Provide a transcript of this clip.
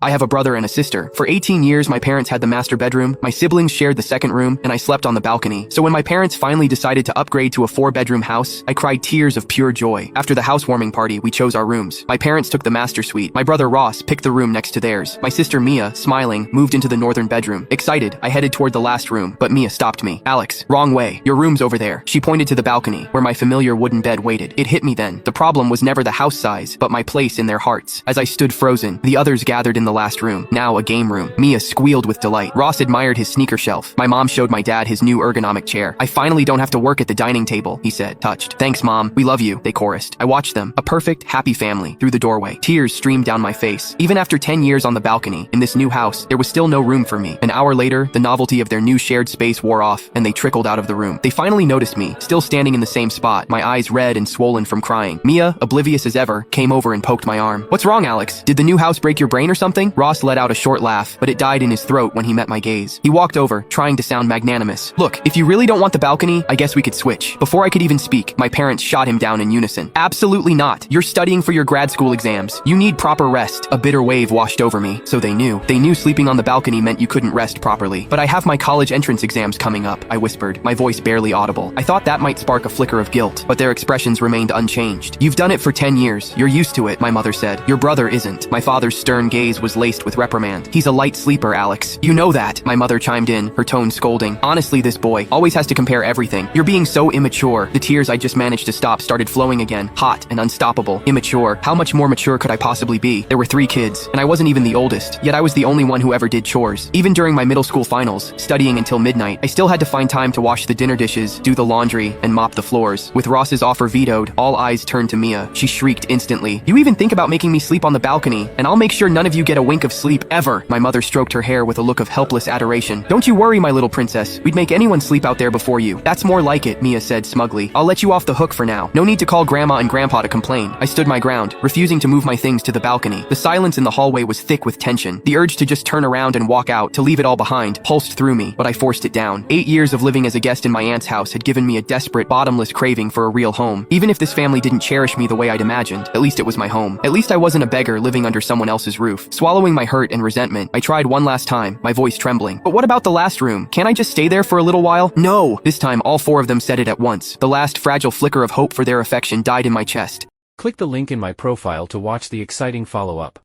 I have a brother and a sister. For 18 years, my parents had the master bedroom, my siblings shared the second room, and I slept on the balcony. So when my parents finally decided to upgrade to a 4-bedroom house, I cried tears of pure joy. After the housewarming party, we chose our rooms. My parents took the master suite. My brother Ross picked the room next to theirs. My sister Mia, smiling, moved into the northern bedroom. Excited, I headed toward the last room, but Mia stopped me. "Alex, wrong way. Your room's over there." She pointed to the balcony, where my familiar wooden bed waited. It hit me then. The problem was never the house size, but my place in their hearts. As I stood frozen, the others gathered in the last room. Now a game room. Mia squealed with delight. Ross admired his sneaker shelf. My mom showed my dad his new ergonomic chair. "I finally don't have to work at the dining table," he said, touched. "Thanks, Mom. We love you," they chorused. I watched them, a perfect, happy family, through the doorway. Tears streamed down my face. Even after 10 years on the balcony, in this new house, there was still no room for me. An hour later, the novelty of their new shared space wore off, and they trickled out of the room. They finally noticed me, still standing in the same spot, my eyes red and swollen from crying. Mia, oblivious as ever, came over and poked my arm. "What's wrong, Alex? Did the new house break your brain or something?" Ross let out a short laugh, but it died in his throat when he met my gaze. He walked over, trying to sound magnanimous. "Look, if you really don't want the balcony, I guess we could switch." Before I could even speak, my parents shot him down in unison. "Absolutely not. You're studying for your grad school exams. You need proper rest." A bitter wave washed over me, so they knew. They knew sleeping on the balcony meant you couldn't rest properly. "But I have my college entrance exams coming up," I whispered, my voice barely audible. I thought that might spark a flicker of guilt, but their expressions remained unchanged. "You've done it for 10 years. You're used to it," my mother said. "Your brother isn't." My father's stern gaze was laced with reprimand. "He's a light sleeper, Alex. You know that," my mother chimed in, her tone scolding. "Honestly, this boy always has to compare everything. You're being so immature." The tears I just managed to stop started flowing again, hot and unstoppable. Immature. How much more mature could I possibly be? There were 3 kids, and I wasn't even the oldest, yet I was the only one who ever did chores. Even during my middle school finals, studying until midnight, I still had to find time to wash the dinner dishes, do the laundry, and mop the floors. With Ross's offer vetoed, all eyes turned to Mia. She shrieked instantly, "You even think about making me sleep on the balcony, and I'll make sure none of you get a wink of sleep, ever." My mother stroked her hair with a look of helpless adoration. "Don't you worry, my little princess. We'd make anyone sleep out there before you." "That's more like it," Mia said smugly. "I'll let you off the hook for now. No need to call Grandma and Grandpa to complain." I stood my ground, refusing to move my things to the balcony. The silence in the hallway was thick with tension. The urge to just turn around and walk out, to leave it all behind, pulsed through me, but I forced it down. 8 years of living as a guest in my aunt's house had given me a desperate, bottomless craving for a real home. Even if this family didn't cherish me the way I'd imagined, at least it was my home. At least I wasn't a beggar living under someone else's roof. Swallowing my hurt and resentment, I tried one last time, my voice trembling. "But what about the last room? Can't I just stay there for a little while?" "No!" This time, all 4 of them said it at once. The last fragile flicker of hope for their affection died in my chest. Click the link in my profile to watch the exciting follow-up.